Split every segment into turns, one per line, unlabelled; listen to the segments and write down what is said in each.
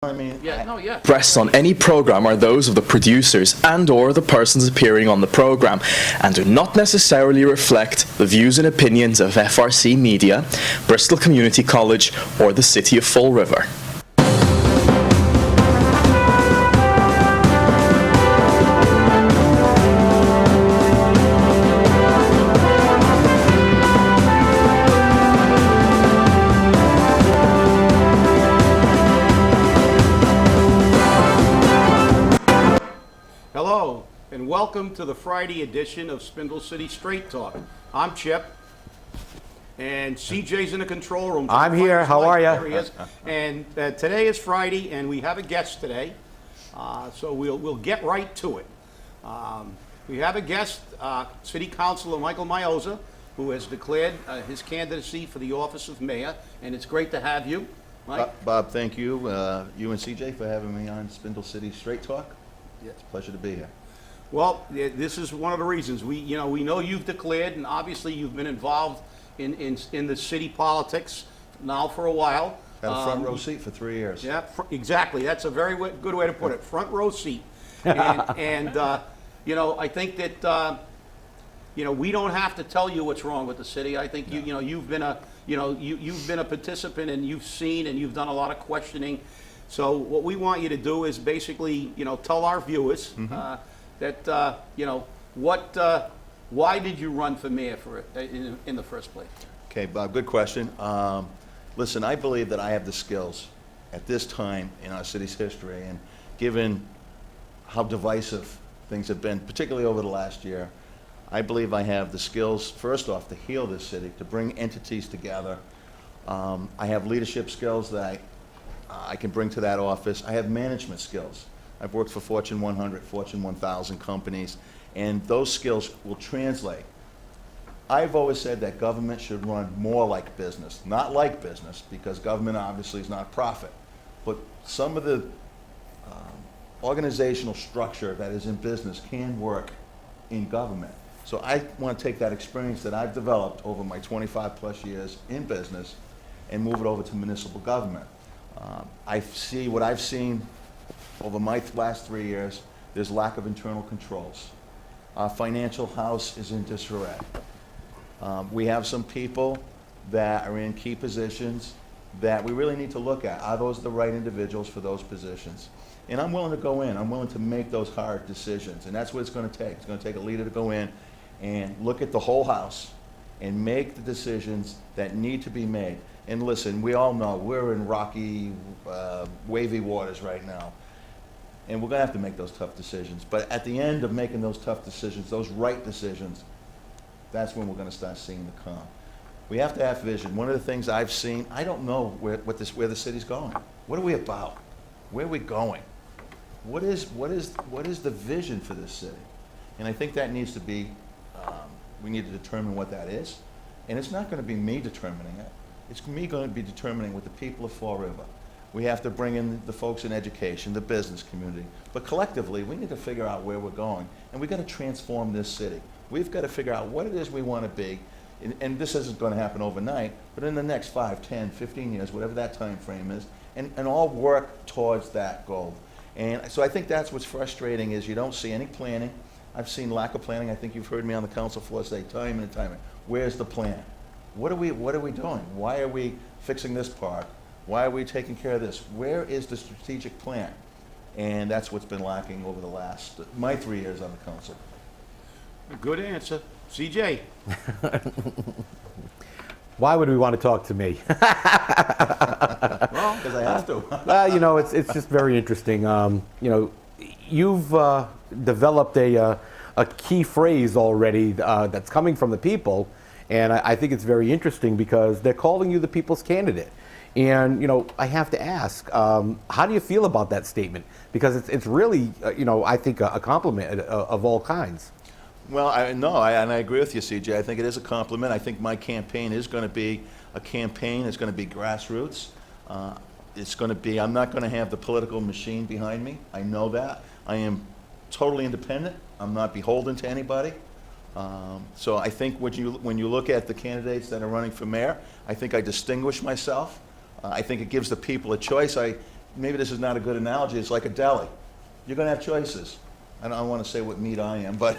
I mean,
Expressed on any program are those of the producers and/or the persons appearing on the program, and do not necessarily reflect the views and opinions of FRC Media, Bristol Community College, or the City of Fall River.
Hello, and welcome to the Friday edition of Spindle City Straight Talk. I'm Chip, and CJ's in the control room.
I'm here. How are you?
There he is. And today is Friday, and we have a guest today, so we'll get right to it. We have a guest, City Councillor Michael Miozza, who has declared his candidacy for the office of mayor, and it's great to have you, Mike.
Bob, thank you, you and CJ for having me on Spindle City Straight Talk. Yeah, it's a pleasure to be here.
Well, this is one of the reasons. We know you've declared, and obviously you've been involved in the city politics now for a while.
Had a front row seat for 3 years.
Yeah, exactly. That's a very good way to put it. Front row seat. And I think that we don't have to tell you what's wrong with the city. I think you've been a participant, and you've seen and you've done a lot of questioning. So what we want you to do is basically, tell our viewers that, why did you run for mayor in the first place?
Okay, Bob, good question. Listen, I believe that I have the skills at this time in our city's history, and given how divisive things have been, particularly over the last year, I believe I have the skills, first off, to heal this city, to bring entities together. I have leadership skills that I can bring to that office. I have management skills. I've worked for Fortune 100, Fortune 1000 companies, and those skills will translate. I've always said that government should run more like business, not like business, because government obviously is not profit, but some of the organizational structure that is in business can work in government. So I want to take that experience that I've developed over my 25 plus years in business and move it over to municipal government. I see what I've seen over my last 3 years. There's lack of internal controls. Our financial house is in disarray. We have some people that are in key positions that we really need to look at. Are those the right individuals for those positions? And I'm willing to go in. I'm willing to make those hard decisions. And that's what it's going to take. It's going to take a leader to go in and look at the whole house and make the decisions that need to be made. And listen, we all know we're in rocky, wavy waters right now. And we're going to have to make those tough decisions. But at the end of making those tough decisions, those right decisions, that's when we're going to start seeing the calm. We have to have vision. One of the things I've seen, I don't know where the city's going. What are we about? Where are we going? What is the vision for this city? And I think that needs to be, we need to determine what that is. And it's not going to be me determining it. It's me going to be determining with the people of Fall River. We have to bring in the folks in education, the business community. But collectively, we need to figure out where we're going. And we've got to transform this city. We've got to figure out what it is we want to be. And this isn't going to happen overnight, but in the next 5, 10, 15 years, whatever that time frame is, and all work towards that goal. And so I think that's what's frustrating is you don't see any planning. I've seen lack of planning. I think you've heard me on the council floor say time and time. Where's the plan? What are we doing? Why are we fixing this park? Why are we taking care of this? Where is the strategic plan? And that's what's been lacking over the my 3 years on the council.
Good answer. CJ.
Why would we want to talk to me?
Well,
because I have to.
Well, it's just very interesting. You've developed a key phrase already that's coming from the people, and I think it's very interesting because they're calling you the people's candidate. And, I have to ask, how do you feel about that statement? Because it's really, I think a compliment of all kinds.
Well, I agree with you, CJ. I think it is a compliment. I think my campaign is going to be a campaign. It's going to be grassroots. It's going to be, I'm not going to have the political machine behind me. I know that. I am totally independent. I'm not beholden to anybody. So I think when you look at the candidates that are running for mayor, I think I distinguish myself. I think it gives the people a choice. maybe this is not a good analogy, it's like a deli. You're gonna have choices. I don't want to say what meat I am, but,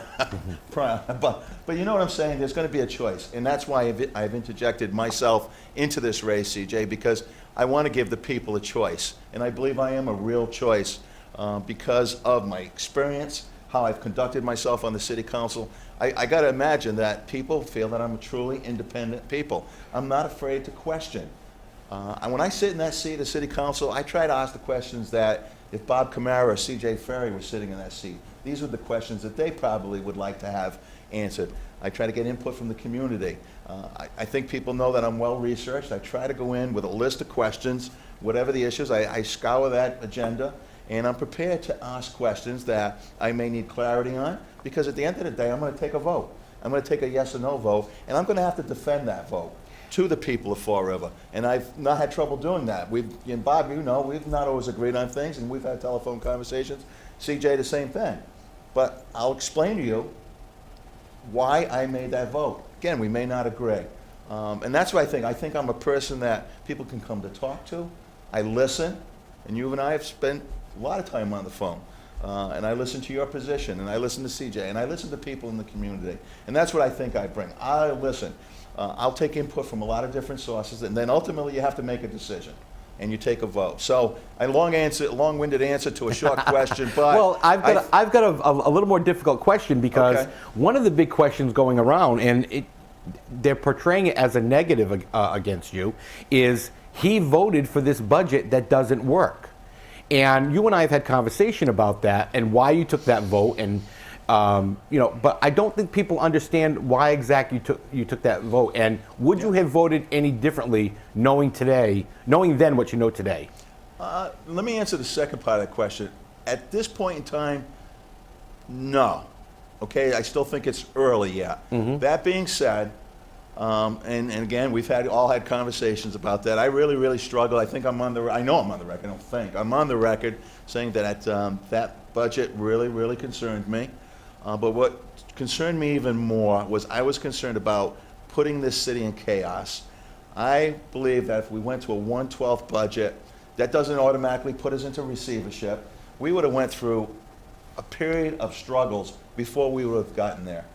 but you know what I'm saying? There's gonna be a choice. And that's why I've interjected myself into this race, CJ, because I want to give the people a choice. And I believe I am a real choice because of my experience, how I've conducted myself on the city council. I got to imagine that people feel that I'm a truly independent people. I'm not afraid to question. And when I sit in that seat of city council, I try to ask the questions that if Bob Camara or CJ Ferry were sitting in that seat, these are the questions that they probably would like to have answered. I try to get input from the community. I think people know that I'm well researched. I try to go in with a list of questions, whatever the issues. I scour that agenda, and I'm prepared to ask questions that I may need clarity on, because at the end of the day, I'm going to take a vote. I'm going to take a yes or no vote, and I'm going to have to defend that vote to the people of Fall River. And I've not had trouble doing that. And Bob, you know, we've not always agreed on things, and we've had telephone conversations. CJ, the same thing. But I'll explain to you why I made that vote. Again, we may not agree. And that's what I think. I think I'm a person that people can come to talk to. I listen, and you and I have spent a lot of time on the phone. And I listen to your position, and I listen to CJ, and I listen to people in the community. And that's what I think I bring. I listen. I'll take input from a lot of different sources, and then ultimately you have to make a decision, and you take a vote. So a long-winded answer to a short question, but
well, I've got a little more difficult question, because
Okay.
one of the big questions going around, and they're portraying it as a negative against you, is he voted for this budget that doesn't work. And you and I have had conversation about that and why you took that vote, and you know, but I don't think people understand why exactly you took that vote. And would you have voted any differently, knowing then what you know today?
let me answer the second part of that question. At this point in time, no. Okay, I still think it's early yet. That being said, and again, we've all had conversations about that. I really struggle. I think I know I'm on the record. I don't think I'm on the record saying that that budget really concerned me. But what concerned me even more was I was concerned about putting this city in chaos. I believe that if we went to a 1/12 budget, that doesn't automatically put us into receivership. We would have went through a period of struggles before we would have gotten there.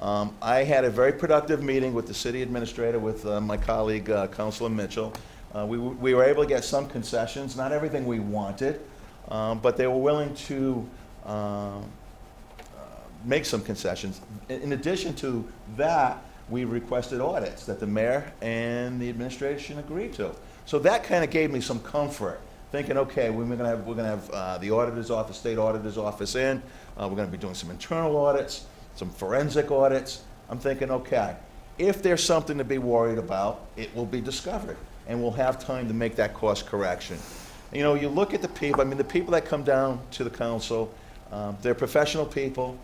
I had a very productive meeting with the city administrator, with my colleague, Councillor Mitchell. We were able to get some concessions, not everything we wanted, but they were willing to make some concessions. In addition to that, we requested audits that the mayor and the administration agreed to. So that kind of gave me some comfort, thinking, okay, we're gonna have the auditor's office, state auditor's office in. We're gonna be doing some internal audits, some forensic audits. I'm thinking, okay, if there's something to be worried about, it will be discovered, and we'll have time to make that course correction. You know, you look at the people, I mean, the people that come down to the council, they're professional people.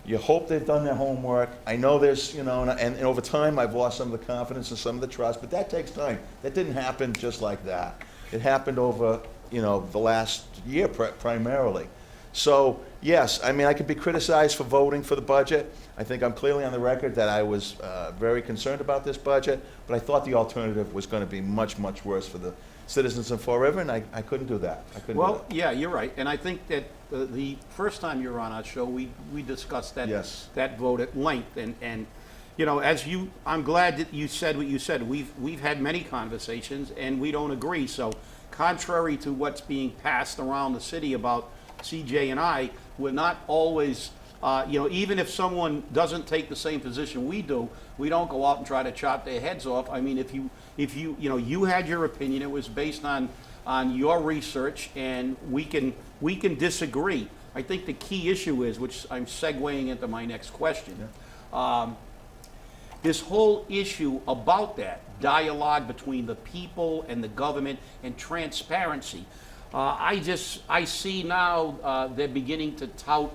You hope they've done their homework. I know there's, you know, and over time I've lost some of the confidence and some of the trust, but that takes time. That didn't happen just like that. It happened over, you know, the last year primarily. So, yes, I mean, I could be criticized for voting for the budget. I think I'm clearly on the record that I was very concerned about this budget, but I thought the alternative was going to be much worse for the citizens of Fall River, and I couldn't do that.
Well, yeah, you're right, and I think that the first time you were on our show, we discussed that
Yes.
that vote at length, and you know, I'm glad that you said what you said. We've had many conversations, and we don't agree. So, contrary to what's being passed around the city about CJ and I, we're not always. You know, even if someone doesn't take the same position we do, we don't go out and try to chop their heads off. I mean, if you know, you had your opinion, it was based on your research, and we can disagree. I think the key issue is, which I'm segueing into my next question, this whole issue about that dialogue between the people and the government and transparency. I see now they're beginning to tout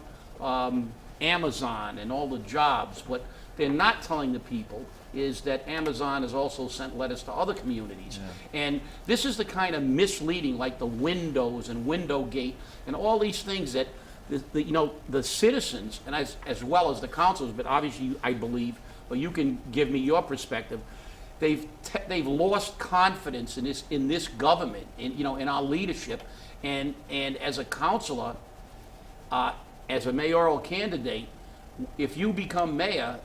Amazon and all the jobs. What they're not telling the people is that Amazon has also sent letters to other communities. And this is the kind of misleading, like the windows and Windowgate and all these things that you know, the citizens, and as well as the councils, but obviously I believe, but you can give me your perspective, they've lost confidence in this government, in our leadership, and as a councilor, as a mayoral candidate, if you become mayor,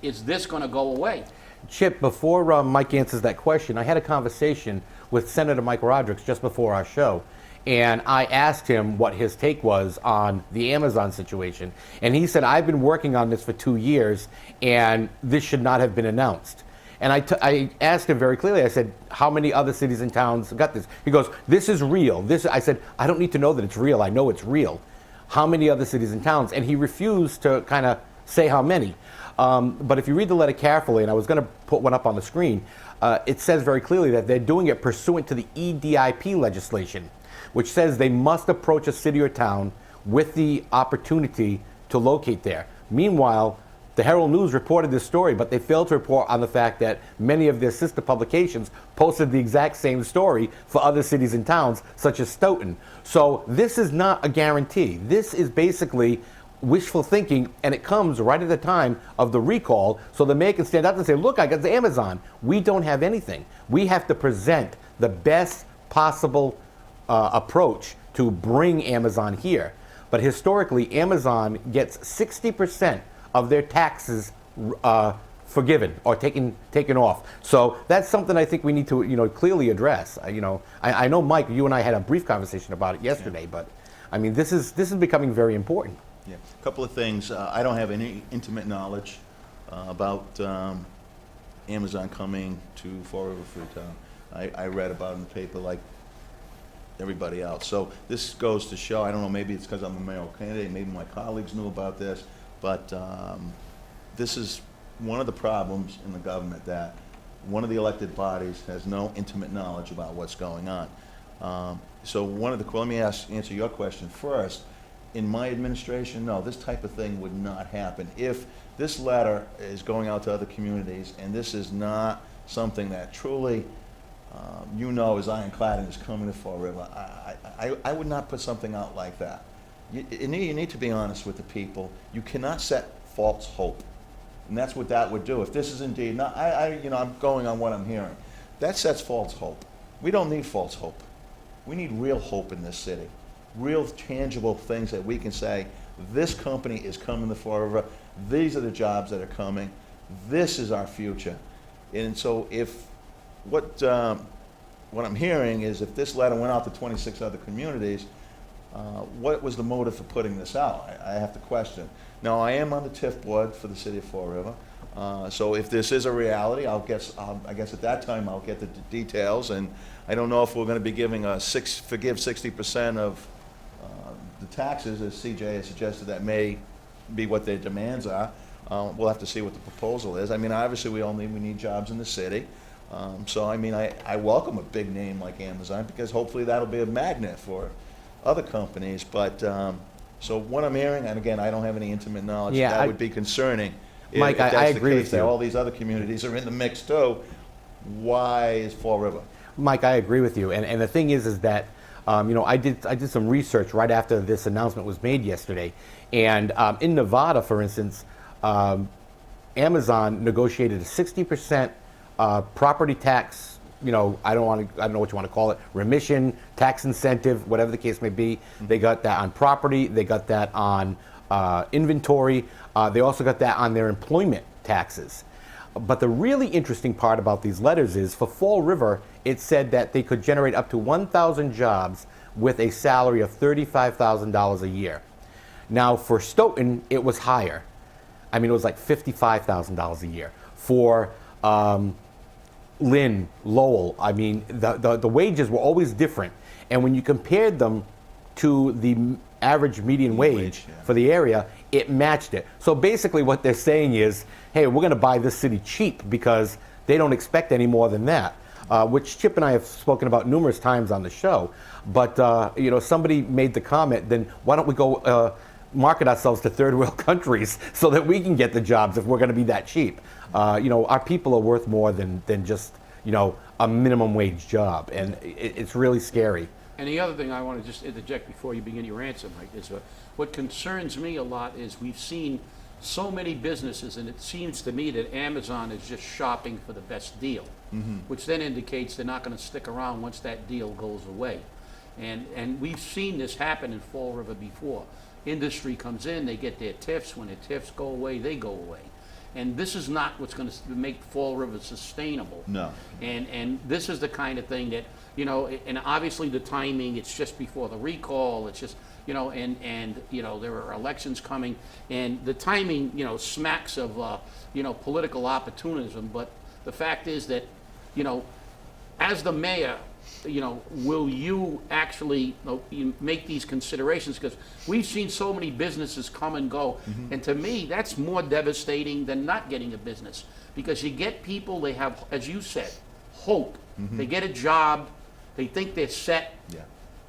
is this going to go away?
Chip, before Mike answers that question, I had a conversation with Senator Mike Rodrigues just before our show, and I asked him what his take was on the Amazon situation. And he said, I've been working on this for 2 years, and this should not have been announced. And I asked him very clearly, I said, how many other cities and towns got this? He goes, this is real. I said, I don't need to know that it's real. I know it's real. How many other cities and towns? And he refused to kind of say how many. But if you read the letter carefully, and I was going to put one up on the screen, it says very clearly that they're doing it pursuant to the EDIP legislation, which says they must approach a city or town with the opportunity to locate there. Meanwhile, the Herald News reported this story, but they failed to report on the fact that many of their sister publications posted the exact same story for other cities and towns, such as Stoughton. So this is not a guarantee. This is basically wishful thinking, and it comes right at the time of the recall, so the mayor can stand up and say, look, I got the Amazon. We don't have anything. We have to present the best possible approach to bring Amazon here. But historically, Amazon gets 60% of their taxes forgiven or taken off. So that's something I think we need to clearly address. I know, Mike, you and I had a brief conversation about it yesterday, but I mean, this is becoming very important.
Yeah, a couple of things. I don't have any intimate knowledge about Amazon coming to Fall River Freetown. I read about it in the paper like everybody else. So this goes to show, I don't know, maybe it's because I'm a mayoral candidate, maybe my colleagues knew about this, but this is one of the problems in the government, that one of the elected bodies has no intimate knowledge about what's going on. So let me answer your question first. In my administration, no, this type of thing would not happen. If this letter is going out to other communities and this is not something that truly is ironclad and is coming to Fall River, I would not put something out like that. You need to be honest with the people. You cannot set false hope. And that's what that would do. If this is indeed, I'm going on what I'm hearing. That sets false hope. We don't need false hope. We need real hope in this city. Real tangible things that we can say, this company is coming to Fall River, these are the jobs that are coming, this is our future. And so if what I'm hearing is, if this letter went out to 26 other communities, what was the motive for putting this out? I have to question. Now, I am on the TIF board for the city of Fall River, so if this is a reality, I guess at that time I'll get the details, and I don't know if we're going to be giving forgive 60% of the taxes, as CJ has suggested. That may be what their demands are. We'll have to see what the proposal is. I mean, obviously we need jobs in the city. So I mean, I welcome a big name like Amazon, because hopefully that'll be a magnet for other companies. But so what I'm hearing, and again, I don't have any intimate knowledge, that would be concerning.
Mike,
if that's
I
the
agree
case,
with
that
you.
all these other communities are in the mix too. Why is Fall River?
Mike, I agree with you. And the thing is that I did some research right after this announcement was made yesterday, and in Nevada, for instance, Amazon negotiated a 60% property tax. I don't know what you want to call it, remission, tax incentive, whatever the case may be. They got that on property. They got that on inventory. They also got that on their employment taxes. But the really interesting part about these letters is, for Fall River, it said that they could generate up to 1,000 jobs with a salary of $35,000 a year. Now, for Stoughton, it was higher. I mean, it was like $55,000 a year. For Lynn, Lowell, I mean, the wages were always different. And when you compared them to the average median wage for the area, it matched it. So basically what they're saying is, hey, we're going to buy this city cheap because they don't expect any more than that, which Chip and I have spoken about numerous times on the show. But, somebody made the comment, then why don't we go market ourselves to third world countries so that we can get the jobs if we're going to be that cheap? Our people are worth more than just, a minimum wage job. And it's really scary.
And the other thing I want to just interject before you begin your answer, Mike, is what concerns me a lot is we've seen so many businesses, and it seems to me that Amazon is just shopping for the best deal, which then indicates they're not going to stick around once that deal goes away. And we've seen this happen in Fall River before. Industry comes in, they get their TIFs. When their TIFs go away, they go away. And this is not what's going to make Fall River sustainable.
No.
And this is the kind of thing that, you know, and obviously the timing, it's just before the recall, it's just, you know, and you know, there are elections coming, and the timing, you know, smacks of, you know, political opportunism. But the fact is that, you know, as the mayor, you know, will you actually you make these considerations? Because we've seen so many businesses come and go, and to me, that's more devastating than not getting a business. Because you get people, they have, as you said, hope. They get a job, they think they're set,
Yeah.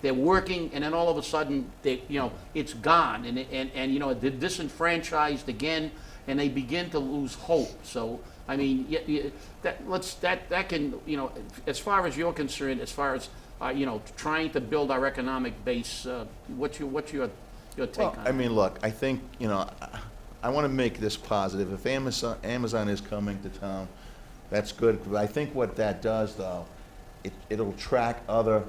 they're working, and then all of a sudden, they, you know, it's gone, and you know, they're disenfranchised again, and they begin to lose hope. So, I mean, that can, you know, as far as you're concerned, as far as you know, trying to build our economic base, what's your take
Well,
on
I
it?
mean, look, I think, you know, I want to make this positive. If Amazon is coming to town, that's good. But I think what that does, though, it'll attract other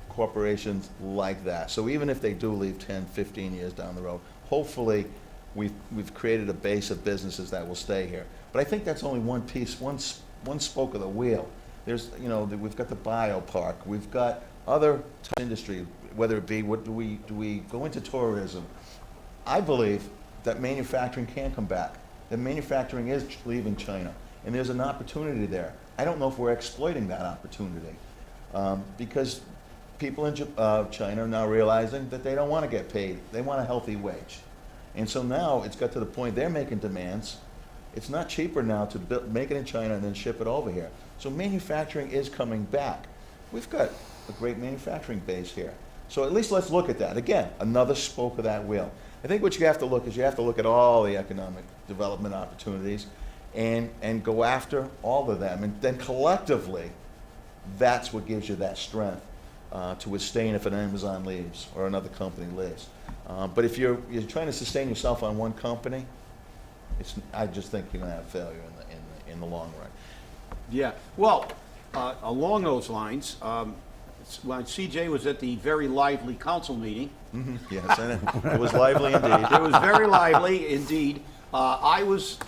corporations like that. So even if they do leave 10, 15 years down the road, hopefully we've created a base of businesses that will stay here. But I think that's only one piece, one spoke of the wheel. There's, you know, we've got the biopark, we've got other type of industry, whether it be, what do we go into tourism? I believe that manufacturing can come back. That manufacturing is leaving China, and there's an opportunity there. I don't know if we're exploiting that opportunity, because people in China are now realizing that they don't want to get paid. They want a healthy wage. And so now it's got to the point they're making demands. It's not cheaper now to make it in China and then ship it over here. So manufacturing is coming back. We've got a great manufacturing base here. So at least let's look at that. Again, another spoke of that wheel. I think what you have to look is you have to look at all the economic development opportunities and go after all of them. And then collectively, that's what gives you that strength to withstand if an Amazon leaves or another company leaves. But if you're trying to sustain yourself on one company, I just think you're going to have failure in the long run.
Yeah, well, along those lines, when CJ was at the very lively council meeting,
Yes, and it was lively indeed.
it was very lively indeed. I was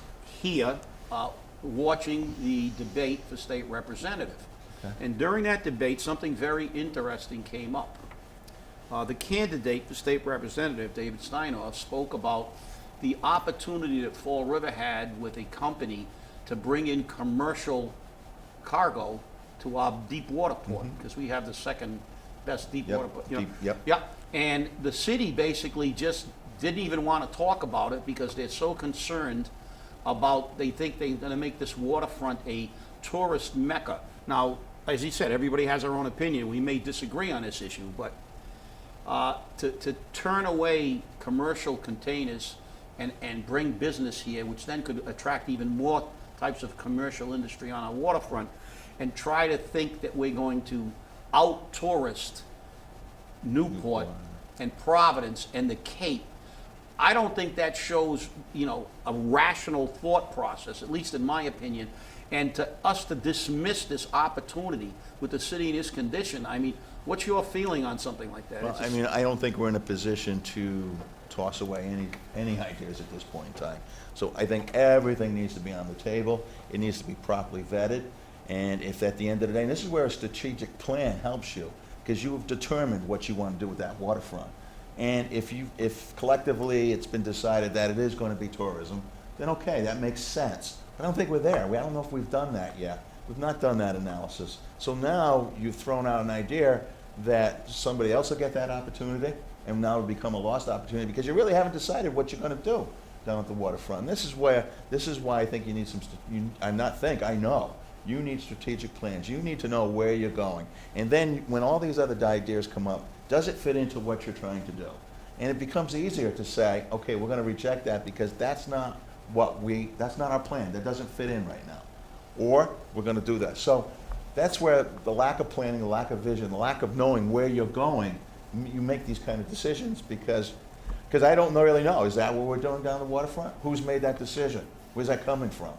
here watching the debate for state representative. And during that debate, something very interesting came up. The candidate for state representative, David Steinhoff, spoke about the opportunity that Fall River had with a company to bring in commercial cargo to our deep water port, because we have the second best deep
Yep,
water port. You know.
yep.
Yeah, and the city basically just didn't even want to talk about it because they're so concerned about, they think they're going to make this waterfront a tourist mecca. Now, as he said, everybody has their own opinion. We may disagree on this issue, but to turn away commercial containers and bring business here, which then could attract even more types of commercial industry on our waterfront, and try to think that we're going to out-tourist Newport and Providence and the Cape, I don't think that shows, you know, a rational thought process, at least in my opinion. And to us to dismiss this opportunity with the city in this condition, I mean, what's your feeling on something like that?
Well,
It's
I
just-
mean, I don't think we're in a position to toss away any ideas at this point in time. So I think everything needs to be on the table. It needs to be properly vetted. And if at the end of the day, and this is where a strategic plan helps you, because you have determined what you want to do with that waterfront. And if collectively it's been decided that it is going to be tourism, then okay, that makes sense. I don't think we're there. I don't know if we've done that yet. We've not done that analysis. So now you've thrown out an idea that somebody else will get that opportunity, and now it'll become a lost opportunity because you really haven't decided what you're going to do down at the waterfront. And this is why I think you need I know. You need strategic plans. You need to know where you're going. And then when all these other ideas come up, does it fit into what you're trying to do? And it becomes easier to say, okay, we're going to reject that because that's not our plan. That doesn't fit in right now. Or we're going to do that. So that's where the lack of planning, the lack of vision, the lack of knowing where you're going, you make these kind of decisions because Because I don't really know. Is that what we're doing down the waterfront? Who's made that decision? Where's that coming from?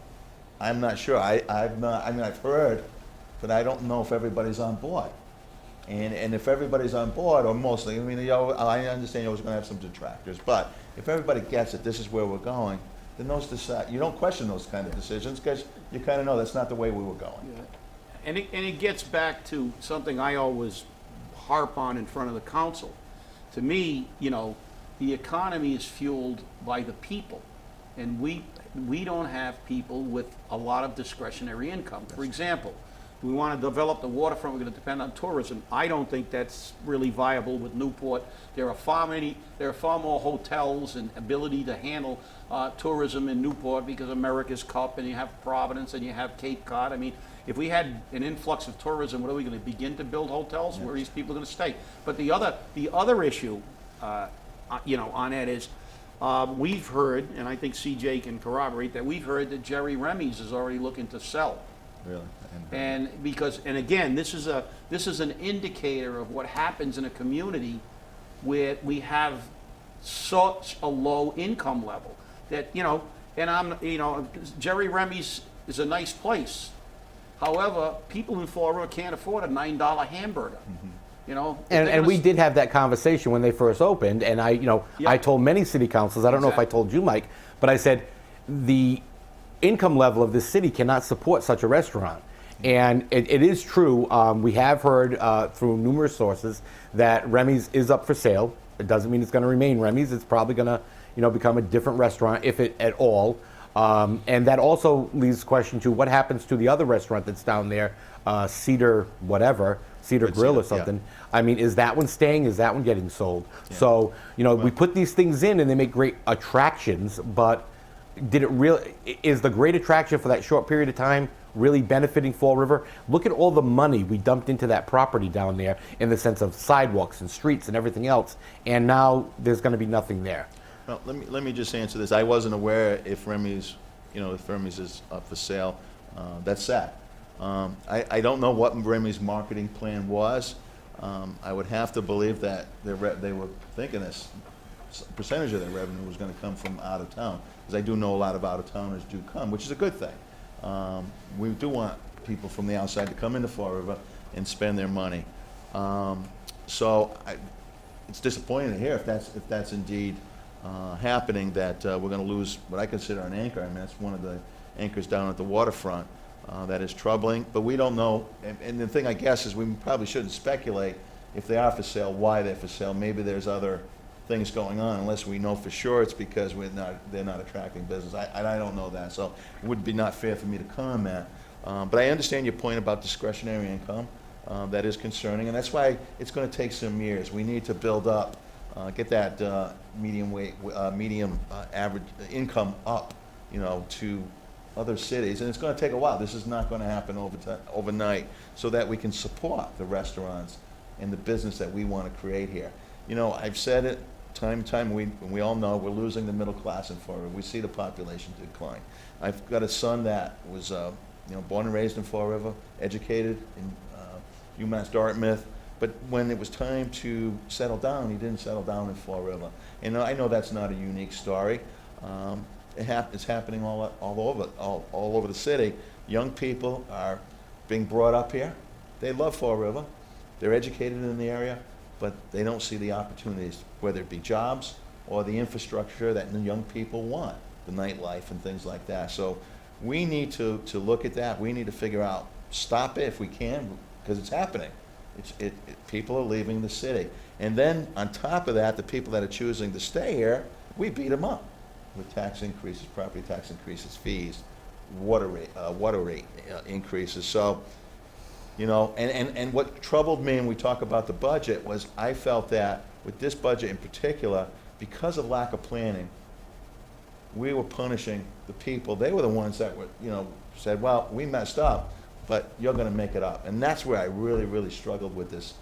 I'm not sure. I've not, I mean, I've heard, but I don't know if everybody's on board. And if everybody's on board, or mostly, I mean, I understand you're always going to have some detractors, but if everybody gets it, this is where we're going, then you don't question those kind of decisions because you kind of know that's not the way we were going.
And it gets back to something I always harp on in front of the council. To me, the economy is fueled by the people, and we don't have people with a lot of discretionary income. For example, we want to develop the waterfront, we're going to depend on tourism. I don't think that's really viable with Newport. There are far more hotels and ability to handle tourism in Newport because America's Cup, and you have Providence, and you have Cape Cod. I mean, if we had an influx of tourism, what are we going to begin to build hotels? Where are these people going to stay? But the other issue, on that is, we've heard, and I think CJ can corroborate that, we've heard that Jerry Remy's is already looking to sell.
Really?
And again, this is an indicator of what happens in a community where we have such a low income level that, Jerry Remy's is a nice place. However, people in Fall River can't afford a $9 hamburger.
And we did have that conversation when they first opened, and I told many city councils, I don't know if I told you, Mike, but I said the income level of this city cannot support such a restaurant. And it is true, we have heard through numerous sources that Remy's is up for sale. It doesn't mean it's going to remain Remy's. It's probably going to become a different restaurant, if it at all. And that also leaves the question to what happens to the other restaurant that's down there, Cedar Grill or something. Yeah. I mean, is that one staying? Is that one getting sold? Yeah. So, we put these things in and they make great attractions, but is the great attraction for that short period of time really benefiting Fall River? Look at all the money we dumped into that property down there in the sense of sidewalks and streets and everything else, and now there's going to be nothing there.
Well, let me just answer this. I wasn't aware if Remy's is up for sale. That's sad. I don't know what Remy's marketing plan was. I would have to believe that they were thinking this percentage of their revenue was going to come from out of town, because I do know a lot of out of towners do come, which is a good thing. We do want people from the outside to come into Fall River and spend their money. It's disappointing to hear if that's indeed happening, that we're going to lose what I consider an anchor. I mean, that's one of the anchors down at the waterfront. That is troubling, but we don't know. And the thing, I guess, is we probably shouldn't speculate if they are for sale, why they're for sale. Maybe there's other things going on, unless we know for sure it's because they're not attracting business. I don't know that, so it would be not fair for me to comment. But I understand your point about discretionary income. That is concerning, and that's why it's going to take some years. We need to build up, get that medium average income up, to other cities, and it's going to take a while. This is not going to happen overnight, so that we can support the restaurants and the business that we want to create here. I've said it time and time. We all know we're losing the middle class in Fall River. We see the population decline. I've got a son that was, born and raised in Fall River, educated in UMass Dartmouth, but when it was time to settle down, he didn't settle down in Fall River. And I know that's not a unique story. It's happening all over the city. Young people are being brought up here. They love Fall River. They're educated in the area, but they don't see the opportunities, whether it be jobs or the infrastructure that the young people want, the nightlife and things like that. So we need to look at that. We need to figure out, stop it if we can, because it's happening. People are leaving the city. And then on top of that, the people that are choosing to stay here, we beat them up with tax increases, property tax increases, fees, water rate increases. So, and what troubled me when we talk about the budget was I felt that with this budget in particular, because of lack of planning, we were punishing the people. They were the ones that were, said, well, we messed up, but you're going to make it up. And that's where I really, really struggled with this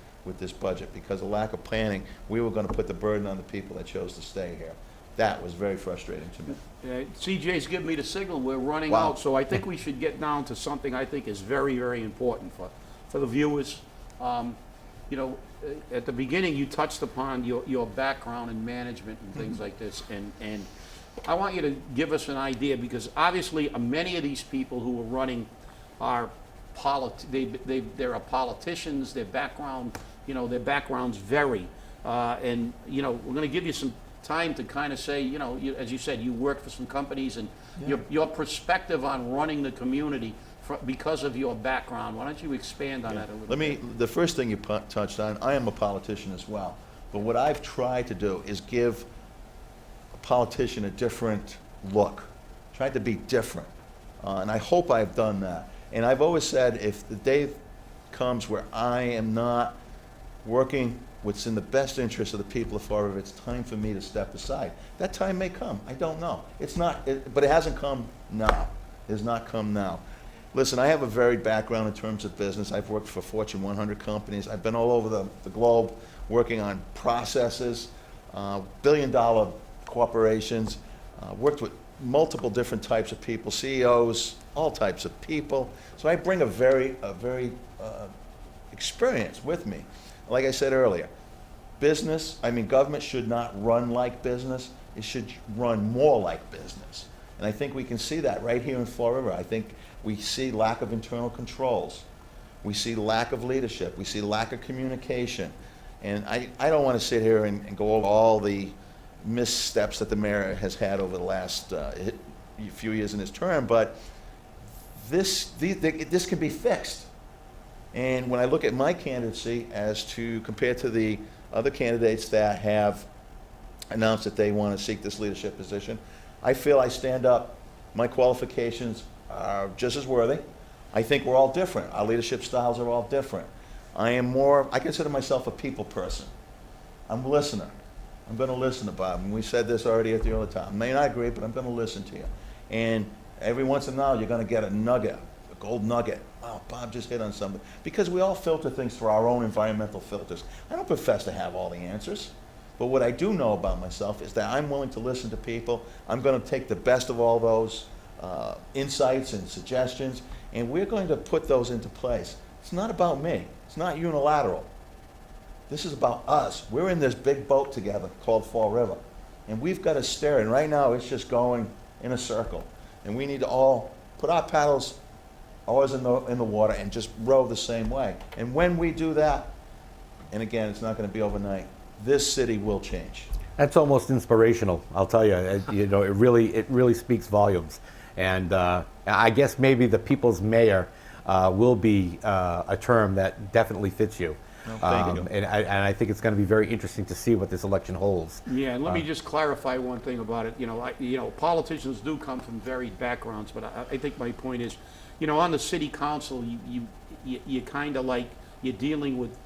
budget, because of lack of planning. We were going to put the burden on the people that chose to stay here. That was very frustrating to me.
CJ's giving me the signal. We're running out, so I think we should get down to something I think is very, very important for the viewers. at the beginning, you touched upon your background in management and things like this, and I want you to give us an idea, because obviously many of these people who are running are they're politicians, their background, their backgrounds vary, and we're going to give you some time to kind of say, as you said, you work for some companies, and your perspective on running the community because of your background. Why don't you expand on that a little bit?
The first thing you touched on, I am a politician as well, but what I've tried to do is give a politician a different look, tried to be different, and I hope I've done that. And I've always said, if the day comes where I am not working what's in the best interest of the people of Fall River, it's time for me to step aside. That time may come, I don't know. It's not, but it hasn't come now. It has not come now. Listen, I have a varied background in terms of business. I've worked for Fortune 100 companies. I've been all over the globe working on processes, billion-dollar corporations, worked with multiple different types of people, CEOs, all types of people. So I bring a very experience with me. Like I said earlier, government should not run like business. It should run more like business. And I think we can see that right here in Fall River. I think we see lack of internal controls. We see lack of leadership. We see lack of communication. And I don't want to sit here and go over all the missteps that the mayor has had over the last few years in his term, but this can be fixed. And when I look at my candidacy as to compared to the other candidates that have announced that they want to seek this leadership position, I feel I stand up. My qualifications are just as worthy. I think we're all different. Our leadership styles are all different. I consider myself a people person. I'm a listener. I'm going to listen to Bob. And we said this already at the early time. I may not agree, but I'm going to listen to you. And every once in a while, you're going to get a nugget, a gold nugget. Wow, Bob just hit on something. Because we all filter things through our own environmental filters. I don't profess to have all the answers. But what I do know about myself is that I'm willing to listen to people. I'm going to take the best of all those insights and suggestions, and we're going to put those into place. It's not about me. It's not unilateral. This is about us. We're in this big boat together called Fall River, and we've got to steer. And right now, it's just going in a circle, and we need to all put our paddles always in the water and just row the same way. And when we do that, and again, it's not going to be overnight, this city will change.
That's almost inspirational, I'll tell you. It really speaks volumes. And I guess maybe the people's mayor will be a term that definitely fits you.
Well, thank you.
And I think it's going to be very interesting to see what this election holds.
Yeah, and let me just clarify one thing about it. Politicians do come from varied backgrounds, but I think my point is, on the city council, you kind of like, you're dealing with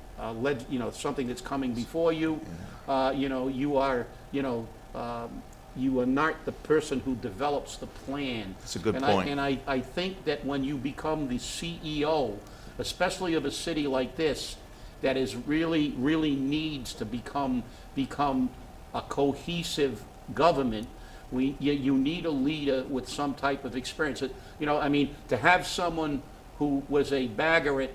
something that's coming before you. You are not the person who develops the plan.
That's a good point.
And I think that when you become the CEO, especially of a city like this, that is really needs to become a cohesive government, you need a leader with some type of experience. To have someone who was a bagger at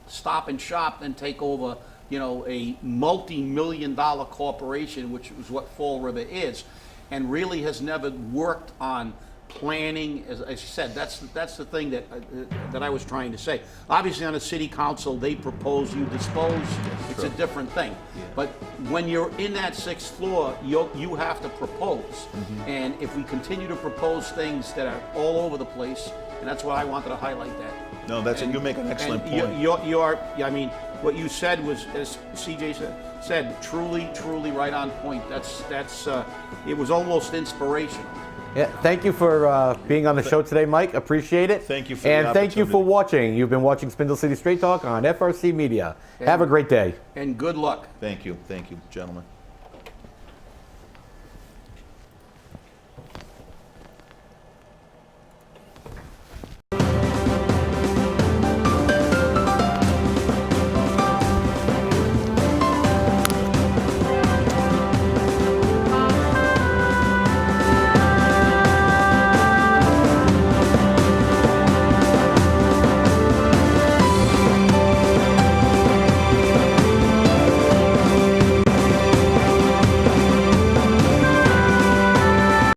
Stop and Shop and take over, a multi-million-dollar corporation, which is what Fall River is, and really has never worked on planning. As you said, that's the thing that I was trying to say. Obviously, on a city council, they propose, you dispose. It's a different thing.
Yeah.
But when you're in that sixth floor, you have to propose. Mm-hmm. And if we continue to propose things that are all over the place, and that's why I wanted to highlight that.
No, you make an excellent point.
What you said was, as CJ said, truly right on point. It was almost inspirational.
Yeah, thank you for being on the show today, Mike. Appreciate it.
Thank you for the
And thank you for
opportunity.
watching. You've been watching Spindle City Straight Talk on FRC Media. Have a great day.
And good luck.
Thank you, gentlemen.